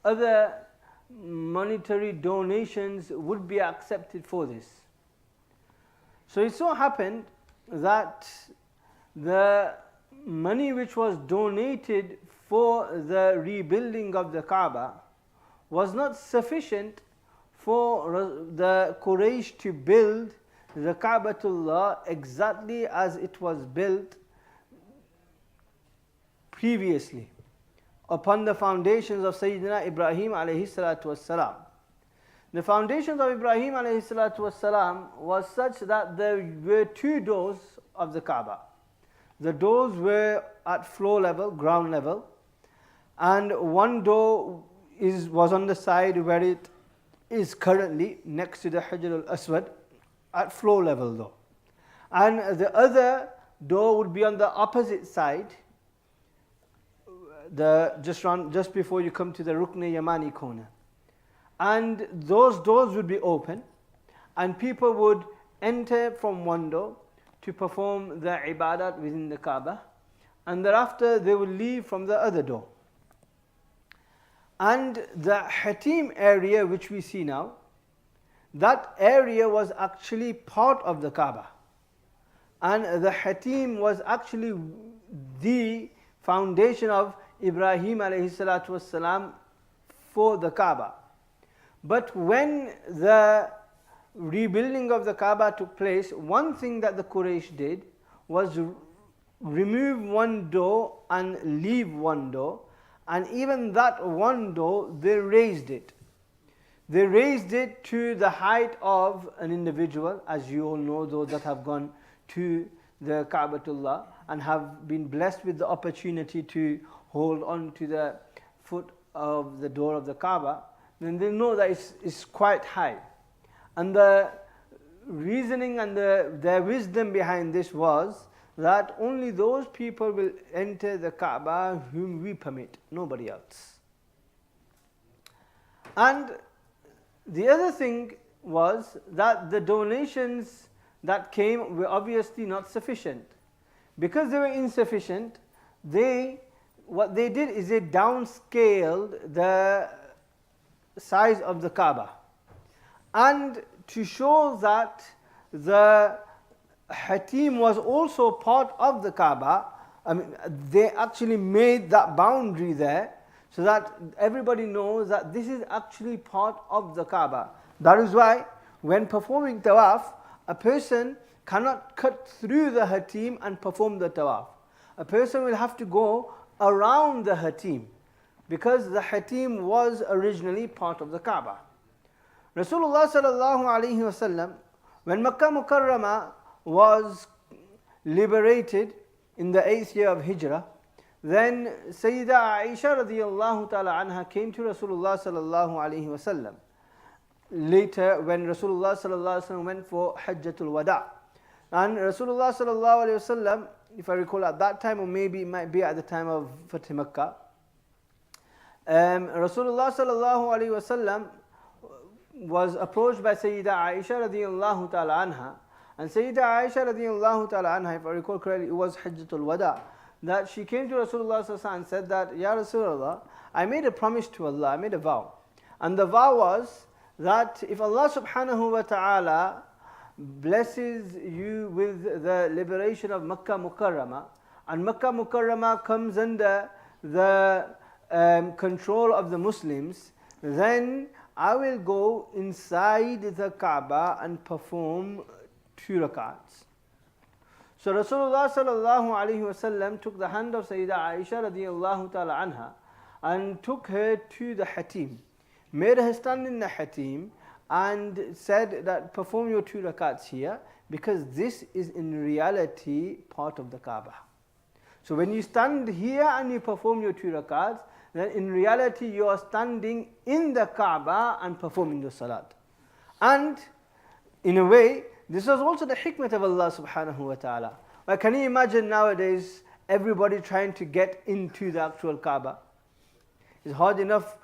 other monetary donations would be accepted for this. So it so happened that the money which was donated for the rebuilding of the Kaaba was not sufficient for the Quraysh to build the Ka'batullah exactly as it was built previously upon the foundations of Sayyidina Ibrahim alayhi salatu wassalam. The foundations of Ibrahim alayhi salatu wassalam was such that there were two doors of the Kaaba. The doors were at floor level, ground level, and one door was on the side where it is currently next to the Hajar al-Aswad at floor level though. And the other door would be on the opposite side, just before you come to the Rukn-e-Yamani corner. And those doors would be open and people would enter from one door to perform the ibadat within the Kaaba, and thereafter they will leave from the other door. And the Hatim area which we see now, that area was actually part of the Kaaba, and the Hatim was actually the foundation of Ibrahim alayhi salatu wassalam for the Kaaba. But when the rebuilding of the Kaaba took place, one thing that the Quraysh did was remove one door and leave one door, and even that one door they raised it. They raised it to the height of an individual, as you all know, those that have gone to the Ka'batullah and have been blessed with the opportunity to hold on to the foot of the door of the Kaaba, then they know that it's quite high. And the reasoning and their wisdom behind this was that only those people will enter the Kaaba whom we permit, nobody else. And the other thing was that the donations that came were obviously not sufficient. Because they were insufficient, what they did is they downscaled the size of the Kaaba. And to show that the Hatim was also part of the Kaaba, they actually made that boundary there so that everybody knows that this is actually part of the Kaaba. That is why when performing tawaf, a person cannot cut through the Hatim and perform the tawaf. A person will have to go around the Hatim, because the Hatim was originally part of the Kaaba. Rasulullah sallallahu alaihi wasallam, when Makkah Mukarramah was liberated in the 8th year of Hijrah, then Sayyidah Aisha radiyallahu ta'ala anha came to Rasulullah sallallahu alaihi wasallam. Later, when Rasulullah sallallahu alaihi wasallam went for Hajjatul Wada, and Rasulullah sallallahu alaihi wasallam, if I recall at that time, or maybe it might be at the time of Fatih Makkah, Rasulullah sallallahu alaihi wasallam was approached by Sayyidah Aisha radiyallahu ta'ala anha, and Sayyidah Aisha radiyallahu ta'ala anha, if I recall correctly, it was Hajjatul Wada, that she came to Rasulullah sallallahu alaihi wasallam and said that, Ya Rasulullah, I made a promise to Allah, I made a vow, and the vow was that if Allah subhanahu wa ta'ala blesses you with the liberation of Makkah Mukarramah, and Makkah Mukarramah comes under the control of the Muslims, then I will go inside the Kaaba and perform 2 rakats. So Rasulullah sallallahu alaihi wasallam took the hand of Sayyidah Aisha radiyallahu ta'ala anha and took her to the Hatim, made her stand in the Hatim and said that perform your 2 rakats here, because this is in reality part of the Kaaba. So when you stand here and you perform your 2 rakats, then in reality you are standing in the Kaaba and performing the salat. And in a way, this was also the hikmah of Allah subhanahu wa ta'ala. Like, can you imagine nowadays everybody trying to get into the actual Kaaba? It's hard enough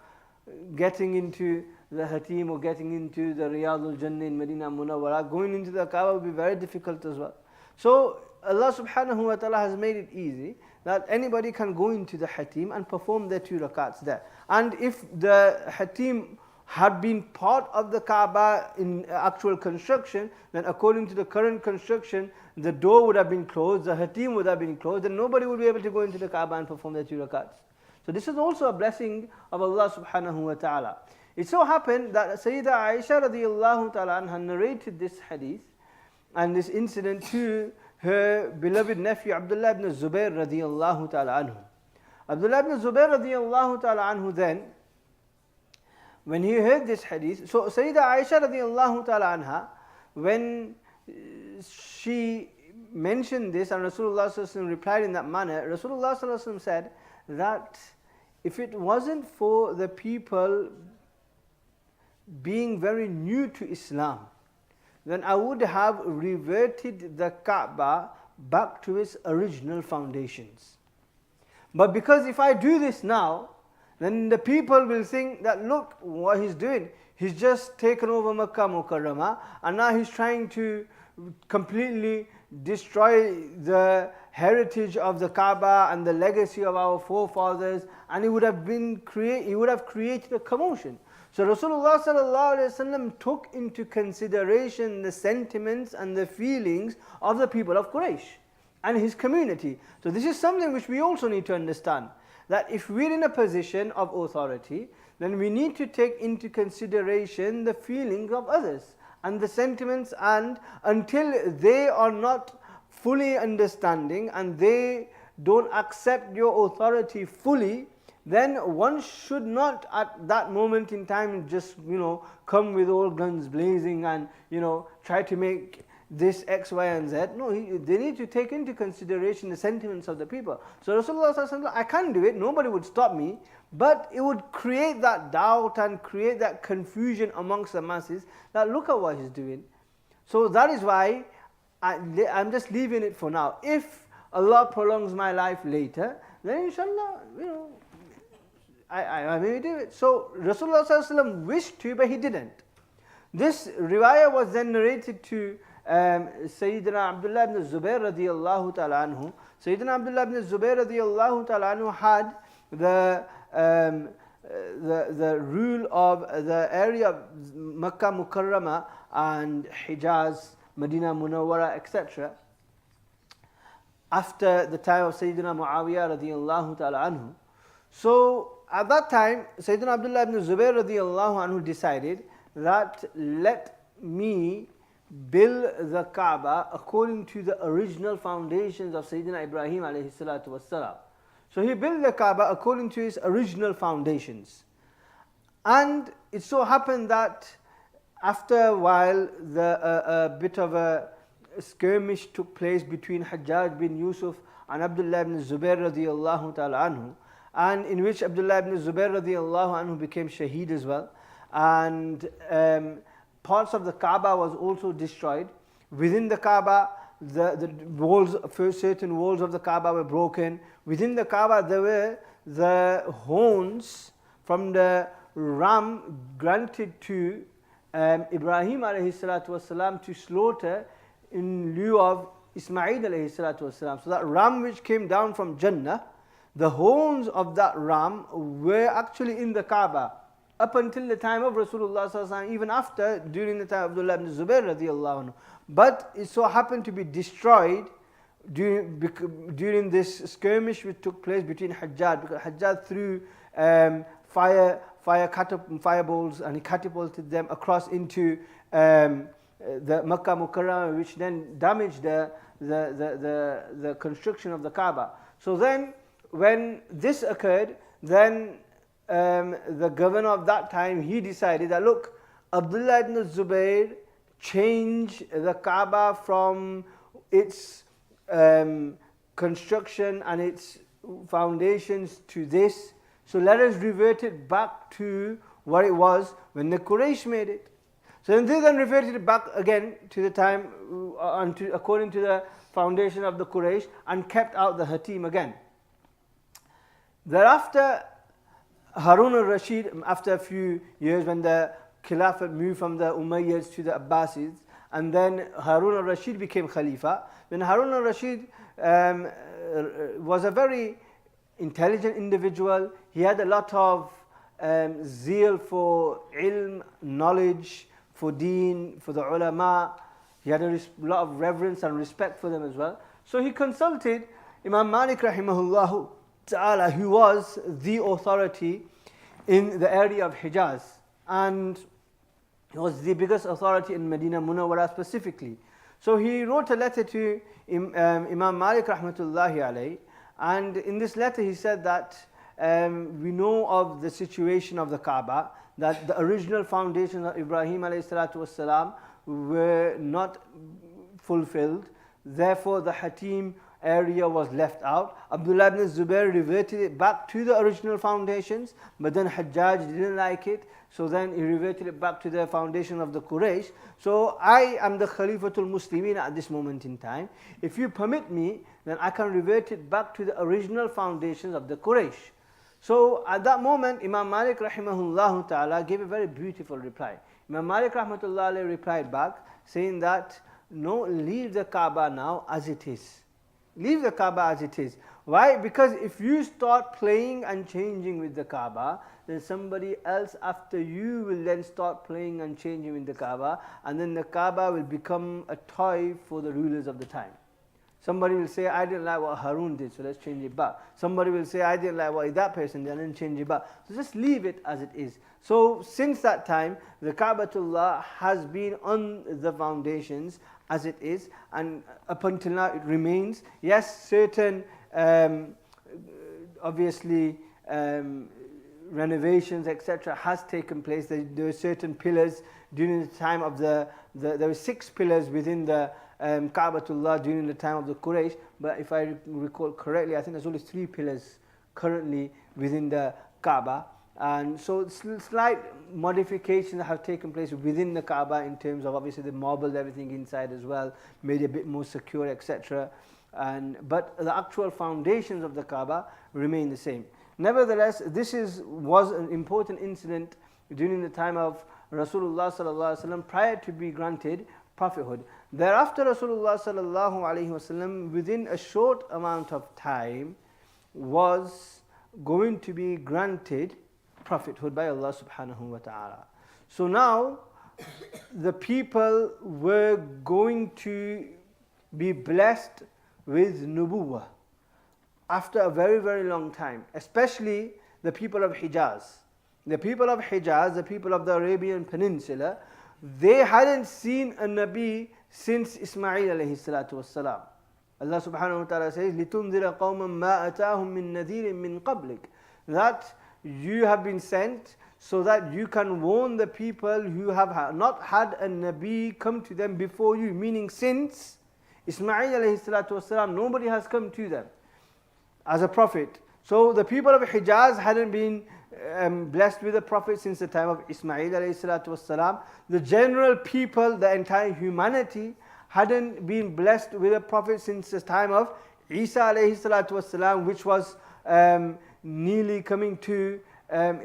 getting into the Hatim or getting into the Riyadul Jannah in Medina Munawwara. Going into the Kaaba would be very difficult as well. So Allah subhanahu wa ta'ala has made it easy that anybody can go into the Hatim and perform their 2 rakats there. And if the Hatim had been part of the Kaaba in actual construction, then according to the current construction, the door would have been closed, the Hatim would have been closed, and nobody would be able to go into the Kaaba and perform their 2 rakats. So this is also a blessing of Allah subhanahu wa ta'ala. It so happened that Sayyidah Aisha radiallahu ta'ala anha narrated this hadith and this incident to her beloved nephew Abdullah ibn Zubair radiallahu ta'ala anhu. Abdullah ibn Zubair radiallahu ta'ala anhu then, when he heard this hadith, so Sayyidah Aisha radiallahu ta'ala anha, when she mentioned this and Rasulullah sallallahu alaihi wasallam replied in that manner, Rasulullah sallallahu alaihi wasallam said that if it wasn't for the people being very new to Islam, then I would have reverted the Kaaba back to its original foundations. But because if I do this now, then the people will think that look what he's doing. He's just taken over Makkah Mukarramah and now he's trying to completely destroy the heritage of the Kaaba and the legacy of our forefathers, and he would have created a commotion. So Rasulullah sallallahu alaihi wasallam took into consideration the sentiments and the feelings of the people of Quraysh and his community. So this is something which we also need to understand, that if we're in a position of authority, then we need to take into consideration the feelings of others and the sentiments, and until they are not fully understanding and they don't accept your authority fully, then one should not at that moment in time just come with all guns blazing and try to make this X, Y and Z. No, they need to take into consideration the sentiments of the people. So Rasulullah sallallahu alaihi wasallam, I can't do it, nobody would stop me, but it would create that doubt and create that confusion amongst the masses that look at what he's doing. So that is why I'm just leaving it for now. If Allah prolongs my life later, then inshallah, I may do it. So Rasulullah sallallahu alaihi wasallam wished to, but he didn't. This riwayah was then narrated to Sayyidina Abdullah ibn Zubair radiyallahu ta'ala anhu. Sayyidina Abdullah ibn Zubair radiyallahu ta'ala anhu had the rule of the area of Makkah Mukarramah and Hijaz, Medina Munawwara, etc. after the time of Sayyidina Muawiyah radiyallahu ta'ala anhu. So at that time, Sayyidina Abdullah ibn Zubair radiyallahu anhu decided that let me build the Kaaba according to the original foundations of Sayyidina Ibrahim alayhi salatu wassalam. So he built the Kaaba according to his original foundations. And it so happened that after a while, a bit of a skirmish took place between Hajjaj bin Yusuf and Abdullah ibn Zubair radiyallahu ta'ala anhu, and in which Abdullah ibn Zubair radiyallahu anhu became shaheed as well. And parts of the Kaaba was also destroyed. Within the Kaaba, the walls, certain walls of the Kaaba were broken. Within the Kaaba, there were the horns from the ram granted to Ibrahim alayhi salatu wasalam to slaughter in lieu of Ismail alayhi salatu wasalam. So that ram which came down from Jannah, the horns of that ram were actually in the Kaaba up until the time of Rasulullah sallallahu alaihi wasallam, even after, during the time of Abdullah ibn Zubair radiyallahu anhu. But it so happened to be destroyed during this skirmish which took place between Hajjaj, because Hajjaj threw fireballs and he catapulted them across into the Makkah Mukarramah, which then damaged the construction of the Kaaba. So then, when this occurred, then the governor of that time, he decided that look, Abdullah ibn Zubair changed the Kaaba from its construction and its foundations to this. So let us revert it back to what it was when the Quraysh made it. So then they reverted it back again to the time according to the foundation of the Quraysh and kept out the Hatim again. Thereafter, Harun al-Rashid, after a few years when the Khilafat moved from the Umayyads to the Abbasids, and then Harun al-Rashid became Khalifa. Then Harun al-Rashid was a very intelligent individual. He had a lot of zeal for ilm, knowledge, for deen, for the ulama. He had a lot of reverence and respect for them as well. So he consulted Imam Malik rahimahullah ta'ala, who was the authority in the area of Hijaz. And he was the biggest authority in Medina Munawwara specifically. So he wrote a letter to Imam Malik rahmatullahi alayhi, and in this letter he said that we know of the situation of the Kaaba, that the original foundations of Ibrahim alayhi salatu wassalam were not fulfilled. Therefore the Hatim area was left out. Abdullah ibn Zubair reverted it back to the original foundations, but then Hajjaj didn't like it, so then he reverted it back to the foundation of the Quraysh. So I am the Khalifatul Muslimin at this moment in time. If you permit me, then I can revert it back to the original foundations of the Quraysh. So at that moment, Imam Malik rahimahullah ta'ala gave a very beautiful reply. Imam Malik rahmatullah alayhi replied back saying that, no, leave the Kaaba now as it is. Leave the Kaaba as it is. Why? Because if you start playing and changing with the Kaaba, then somebody else after you will then start playing and changing with the Kaaba, and then the Kaaba will become a toy for the rulers of the time. Somebody will say, I didn't like what Harun did, so let's change it back. Somebody will say, I didn't like what that person did, and then change it back. So just leave it as it is. So since that time, the Kaabatullah has been on the foundations as it is, and up until now it remains. Yes, certain obviously renovations, etc. has taken place. There were certain pillars during the time of there were 6 pillars within the Kaabatullah during the time of the Quraysh, but if I recall correctly, I think there's only 3 pillars currently within the Kaaba. And so slight modifications have taken place within the Kaaba in terms of obviously they marbled everything inside as well, made it a bit more secure, etc. But the actual foundations of the Kaaba remain the same. Nevertheless, this was an important incident during the time of Rasulullah sallallahu alaihi wasallam prior to be granted prophethood. Thereafter, Rasulullah sallallahu alaihi wasallam within a short amount of time was going to be granted prophethood by Allah subhanahu wa ta'ala. So now the people were going to be blessed with nubuwwah after a very, very long time, especially the people of Hijaz. The people of Hijaz, the people of the Arabian Peninsula, they hadn't seen a Nabi since Ismail alayhi salatu wassalam. Allah subhanahu wa ta'ala says, لِتُنذِرَ قَوْمًا مَا أَتَاهُم مِّن نَذِيرٍ مِّن قَبْلِكَ, that you have been sent so that you can warn the people who have not had a Nabi come to them before you, meaning since Ismail alayhi salatu wasalam, nobody has come to them as a prophet. So the people of Hijaz hadn't been blessed with a prophet since the time of Ismail alayhi salatu wasalam. The general people, the entire humanity, hadn't been blessed with a prophet since the time of Isa alayhi salatu wasalam, which was nearly coming to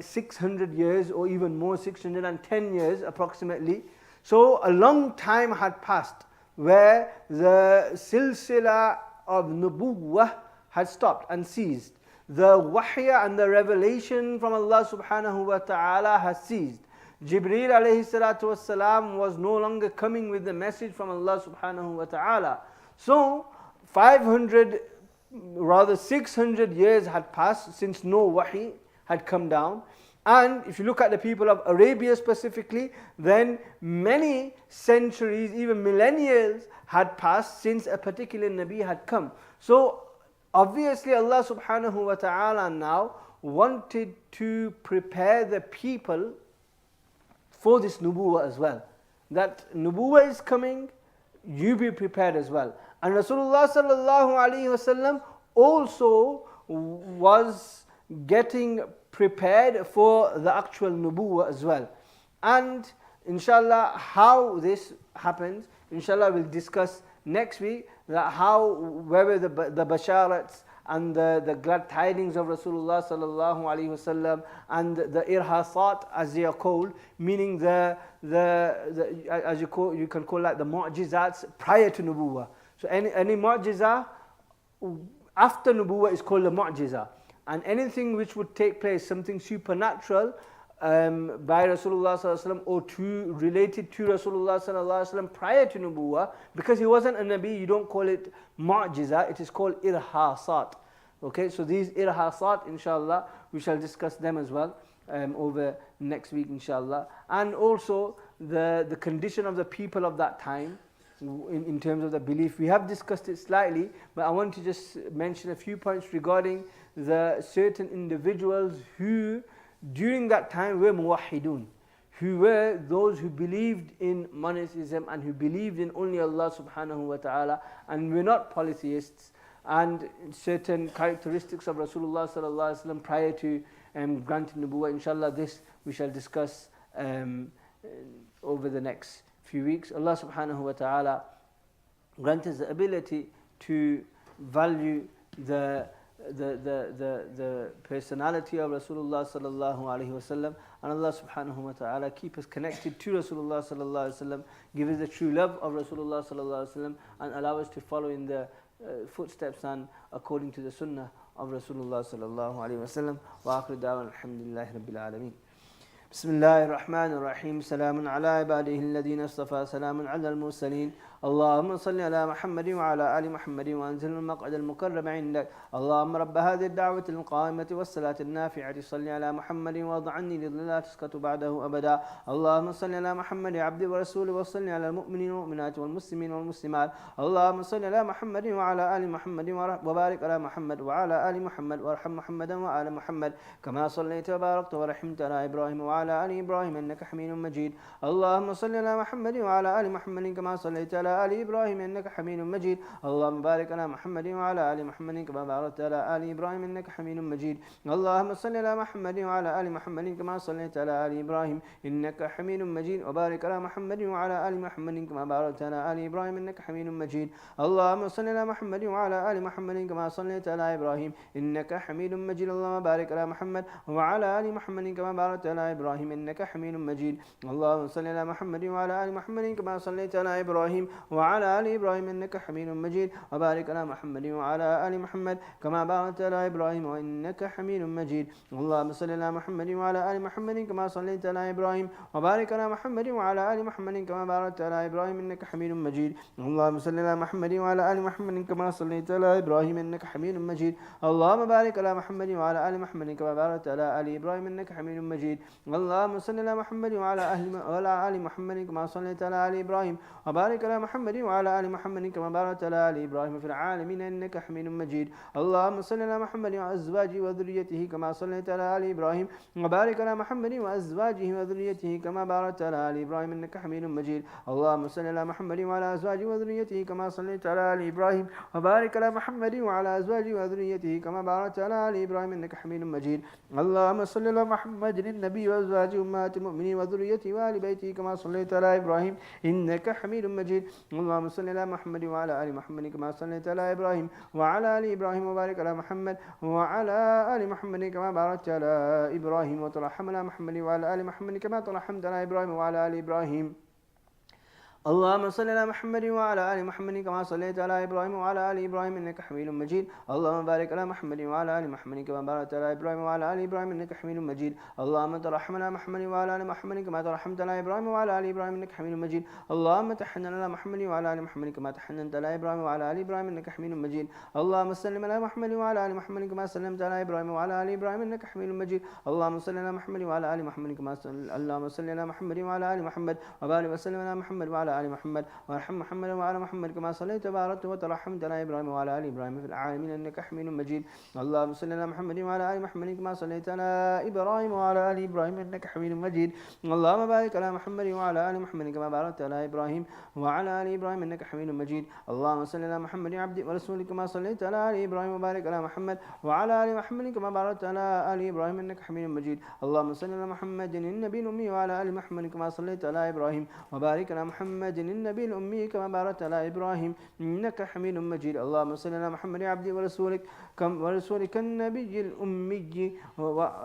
600 years or even more, 610 years approximately. So a long time had passed where the silsila of nubuwwah had stopped and ceased. The wahya and the revelation from Allah subhanahu wa ta'ala has ceased. Jibreel alayhi salatu wassalam was no longer coming with the message from Allah subhanahu wa ta'ala. So 600 years had passed since no wahi had come down. And if you look at the people of Arabia specifically, then many centuries, even millennia had passed since a particular Nabi had come. So obviously Allah subhanahu wa ta'ala now wanted to prepare the people for this nubuwwah as well. That nubuwwah is coming, you be prepared as well. And Rasulullah sallallahu alaihi wasallam also was getting prepared for the actual nubuwwah as well. And inshallah, how this happens, inshallah we'll discuss next week, that whether the basharats and the glad tidings of Rasulullah sallallahu alaihi wasallam and the irhasat as they are called, meaning as you can call like the mu'jizats prior to nubuwwah. So any mu'jiza after nubuwwah is called a mu'jiza. And anything which would take place, something supernatural by Rasulullah sallallahu alaihi wasallam or related to Rasulullah sallallahu alaihi wasallam prior to Nubuwah, because he wasn't a Nabi, you don't call it mu'jiza, it is called irhasat. Okay, so these irhasat, inshallah, we shall discuss them as well over next week, inshallah. And also the condition of the people of that time in terms of the belief. We have discussed it slightly, but I want to just mention a few points regarding the certain individuals who during that time were muwahhidun, who were those who believed in monotheism and who believed in only Allah subhanahu wa ta'ala and were not polytheists, and certain characteristics of Rasulullah sallallahu alaihi wasallam prior to granting nubuwwah. Inshallah, this we shall discuss over the next few weeks. Allah subhanahu wa ta'ala grant us the ability to value the personality of Rasulullah sallallahu alaihi wasallam, and Allah subhanahu wa ta'ala keep us connected to Rasulullah sallallahu alaihi wasallam, give us the true love of Rasulullah sallallahu alaihi wasallam, and allow us to follow in the footsteps and according to the sunnah of Rasulullah sallallahu alaihi wasallam. Wa akhiru da'wana alhamdulillahi rabbil alameen. بسم الله الرحمن الرحيم. سلام على عباده الذين اصطفى سلام على المرسلين. اللهم صل على محمد وعلى آل محمد وأنزل المقعد المكرم عندك. اللهم رب هذه الدعوة القائمة والصلاة النافعة صل على محمد وارض عني لا تسقط بعده أبدا. اللهم صل على محمد عبد ورسول وصل على المؤمنين والمؤمنات والمسلمين والمسلمات. اللهم صل على محمد وعلى آل محمد وبارك على محمد وعلى آل محمد وارحم محمدا وآل محمد كما صليت وباركت ورحمت على إبراهيم وعلى آل إبراهيم إنك حميد مجيد. اللهم صل على محمد وعلى آل محمد كما صليت على آل إبراهيم إنك حميد مجيد. اللهم بارك على محمد وعلى آل محمد كما باركت على آل إبراهيم إنك حميد مجيد. اللهم صل على محمد وعلى آل محمد كما صليت على آل إبراهيم إنك حميد مجيد. وبارك على محمد وعلى آل محمد كما باركت على آل إبراهيم إنك حميد مجيد. اللهم صل على محمد وعلى آل محمد كما صليت على إبراهيم إنك حميد مجيد. اللهم بارك على محمد وعلى آل محمد كما باركت على إبراهيم إنك حميد مجيد. اللهم صل على محمد وعلى آل محمد كما صليت على إبراهيم وعلى آل إبراهيم إنك حميد مجيد. وبارك على محمد وعلى آل محمد كما باركت على إبراهيم إنك حميد مجيد. اللهم صل على محمد وعلى آل محمد كما صليت على إبراهيم وبارك على محمد وعلى آل محمد كما باركت على إبراهيم إنك حميد مجيد. اللهم صل على محمد وعلى آل محمد كما صليت على إبراهيم إنك حميد مجيد. اللهم بارك على محمد وعلى آل محمد كما باركت على آل إبراهيم إنك حميد مجيد. اللهم صل على محمد وعلى آل محمد كما صليت على آل إبراهيم وبارك على محمد وعلى آل محمد كما باركت على آل إبراهيم في العالمين إنك حميد مجيد. اللهم صل على محمد وأزواجه وذريته كما صليت على آل إبراهيم وبارك على محمد وأزواجه وذريته كما باركت على آل إبراهيم إنك حميد مجيد. اللهم صل على محمد وعلى أزواجه وذريته كما صليت على آل إبراهيم وبارك على محمد وعلى أزواجه وذريته كما باركت على آل إبراهيم إنك حميد مجيد. اللهم صل على محمد النبي وأزواجه أمهات المؤمنين وذريته وآل بيته كما صليت على إبراهيم إنك حميد مجيد. اللهم صل على محمد وعلى آل محمد كما صليت على إبراهيم وعلى آل إبراهيم وبارك على محمد وعلى آل محمد كما باركت على إبراهيم وترحم على محمد وعلى آل محمد كما ترحمت على إبراهيم وعلى آل إبراهيم. اللهم صل على محمد وعلى آل محمد كما صليت على إبراهيم وعلى آل إبراهيم إنك حميد مجيد. اللهم بارك على محمد وعلى آل محمد كما باركت على إبراهيم وعلى آل إبراهيم إنك حميد مجيد. اللهم ترحم على محمد وعلى آل محمد كما ترحمت على إبراهيم وعلى آل إبراهيم إنك حميد مجيد. اللهم تحنن على محمد وعلى آل محمد كما تحننت على إبراهيم وعلى آل إبراهيم إنك حميد مجيد. اللهم سلم على محمد وعلى آل محمد كما سلمت على إبراهيم وعلى آل إبراهيم إنك حميد مجيد. اللهم صل على محمد وعلى آل محمد كما اللهم صل على محمد وعلى آل محمد وبارك وسلم على محمد وعلى آل محمد وارحم محمد وعلى محمد كما صليت وباركت وترحمت على إبراهيم وعلى آل إبراهيم في العالمين إنك حميد مجيد. اللهم صل على محمد وعلى آل محمد كما صليت على إبراهيم وعلى آل إبراهيم إنك حميد مجيد. اللهم بارك على محمد وعلى آل محمد كما باركت على إبراهيم وعلى آل إبراهيم إنك حميد مجيد. اللهم صل على محمد عبد ورسولك كما صليت على آل إبراهيم وبارك على محمد وعلى آل محمد كما باركت على آل إبراهيم إنك حميد مجيد. اللهم صل على محمد النبي الأمي وعلى آل محمد كما صليت على إبراهيم وبارك على محمد محمد النبي الأمي كما باركت على إبراهيم إنك حميد مجيد. اللهم صل على محمد عبدك ورسولك النبي الأمي.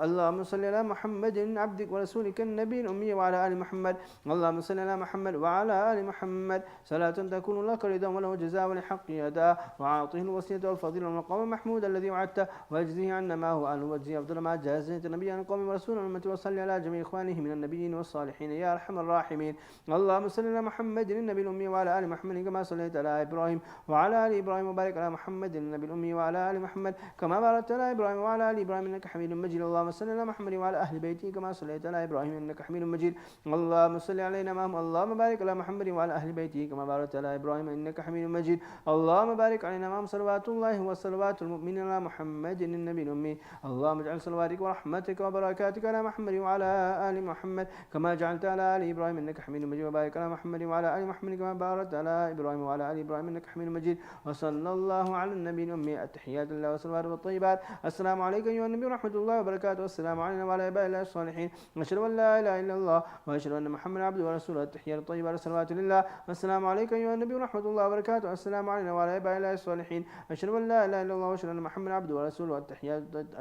اللهم صل على محمد عبدك ورسولك النبي الأمي وعلى آل محمد. اللهم صل على محمد وعلى آل محمد صلاة تكون لك رضا وله جزاء ولحق أداء وعاطه الوصية والفضيلة والمقام المحمود الذي وعدته واجزيه عنا ما هو أهل واجزيه أفضل ما جازيت نبيا قوم ورسول أمتي وصل على جميع إخوانه من النبيين والصالحين يا أرحم الراحمين. اللهم صل على محمد النبي الأمي وعلى آل محمد كما صليت على إبراهيم وعلى آل إبراهيم وبارك على محمد النبي الأمي وعلى آل محمد كما باركت على إبراهيم وعلى آل إبراهيم إنك حميد مجيد. اللهم صل على محمد وعلى أهل بيته كما صليت على إبراهيم إنك حميد مجيد. اللهم صل علينا معهم. اللهم بارك على محمد وعلى أهل بيته كما باركت على إبراهيم إنك حميد مجيد. اللهم بارك علينا معهم صلوات الله وصلوات المؤمنين على محمد النبي الأمي. اللهم اجعل صلواتك ورحمتك وبركاتك على محمد وعلى آل محمد كما جعلت على آل إبراهيم إنك حميد مجيد. وبارك على محمد وعلى آل محمد كما باركت على إبراهيم وعلى آل إبراهيم إنك حميد مجيد. وصلى الله على النبي الأمي. التحيات لله والصلوات والطيبات. السلام عليك أيها النبي ورحمة الله وبركاته. السلام علينا وعلى عباد الله الصالحين. أشهد أن لا إله إلا الله وأشهد أن محمدا عبده ورسوله. التحيات الطيبات والصلوات لله. السلام عليك أيها النبي ورحمة الله وبركاته. السلام علينا وعلى عباد الله الصالحين. أشهد أن لا إله إلا الله وأشهد أن محمدا عبده ورسوله.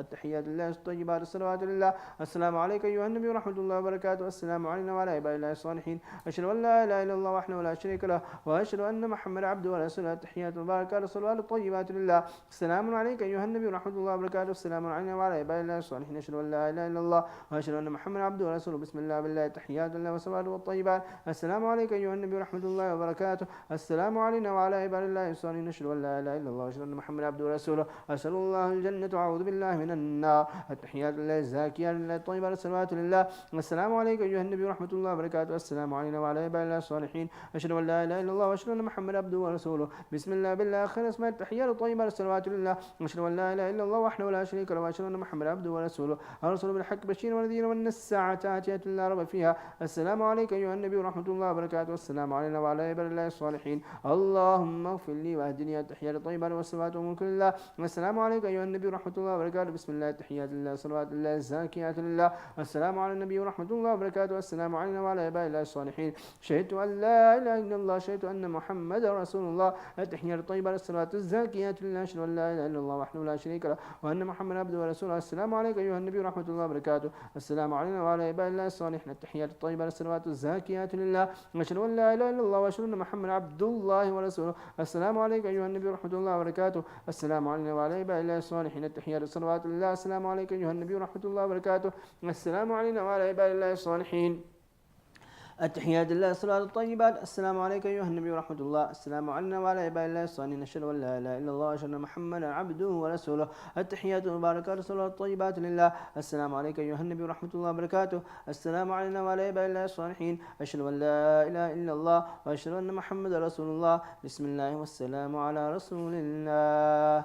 التحيات لله الطيبات الصلوات لله. السلام عليك أيها النبي ورحمة الله وبركاته. السلام علينا وعلى عباد الله الصالحين. أشهد أن لا إله إلا الله وحده لا شريك له وأشهد أن محمدا عبده ورسوله. التحيات البركات الصلوات الطيبات لله. السلام عليك أيها النبي ورحمة الله وبركاته. السلام علينا وعلى عباد الله الصالحين. أشهد أن لا إله إلا الله وأشهد أن محمدا عبده ورسوله. بسم الله بالله. التحيات لله والصلوات والطيبات. السلام عليك أيها النبي ورحمة الله وبركاته. السلام علينا وعلى عباد الله الصالحين. أشهد أن لا إله إلا الله وأشهد أن محمدا عبده ورسوله. أسأل الله الجنة وأعوذ بالله من النار. التحيات لله الزاكية لله الطيبات الصلوات لله. السلام عليك أيها النبي ورحمة الله وبركاته. السلام علينا وعلى عباد الله الصالحين. أشهد أن لا إله إلا الله وأشهد أن محمدا عبده ورسوله. بسم الله بالله خير اسماء. التحيات الطيبات الصلوات لله. أشهد أن لا إله إلا الله وحده لا شريك له وأشهد أن محمدا عبده ورسوله. الرسول بالحق بشير ونذير وأن الساعة آتية لا ريب فيها. السلام عليك أيها النبي ورحمة الله وبركاته. السلام علينا وعلى عباد الله الصالحين. اللهم اغفر لي واهدني. التحيات الطيبات والصلوات وملك لله. السلام عليك أيها النبي ورحمة الله وبركاته. بسم الله. التحيات لله الصلوات لله الزاكيات لله. السلام على النبي ورحمة الله وبركاته. السلام علينا وعلى عباد الله الصالحين. شهدت أن لا إله إلا الله. شهدت أن محمدا رسول الله. التحيات الطيبات الصلوات الزاكيات لله. أشهد أن لا إله إلا الله وحده لا شريك له وأن محمدا عبده ورسوله. السلام عليك أيها النبي ورحمة الله وبركاته. السلام علينا وعلى عباد الله الصالحين. التحيات الطيبات الصلوات الزاكيات لله. أشهد أن لا إله إلا الله وأشهد أن محمدا عبد الله ورسوله. السلام عليك أيها النبي ورحمة الله وبركاته. السلام علينا وعلى عباد الله الصالحين. التحيات الصلوات لله. السلام عليك أيها النبي ورحمة الله وبركاته. السلام علينا وعلى عباد الله الصالحين. التحيات لله الصلوات الطيبات. السلام عليك أيها النبي ورحمة الله. السلام علينا وعلى عباد الله الصالحين. أشهد أن لا إله إلا الله وأشهد أن محمدا عبده ورسوله. التحيات المباركات الصلوات الطيبات لله. السلام عليك أيها النبي ورحمة الله وبركاته. السلام علينا وعلى عباد الله الصالحين. أشهد أن لا إله إلا الله وأشهد أن محمدا رسول الله. بسم الله والسلام على رسول الله.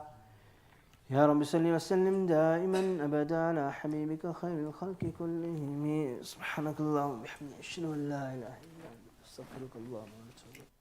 يا رب صل وسلم دائما أبدا على حبيبك خير الخلق كلهم. سبحانك اللهم وبحمدك أشهد أن لا إله إلا أنت أستغفرك اللهم وأتوب إليك.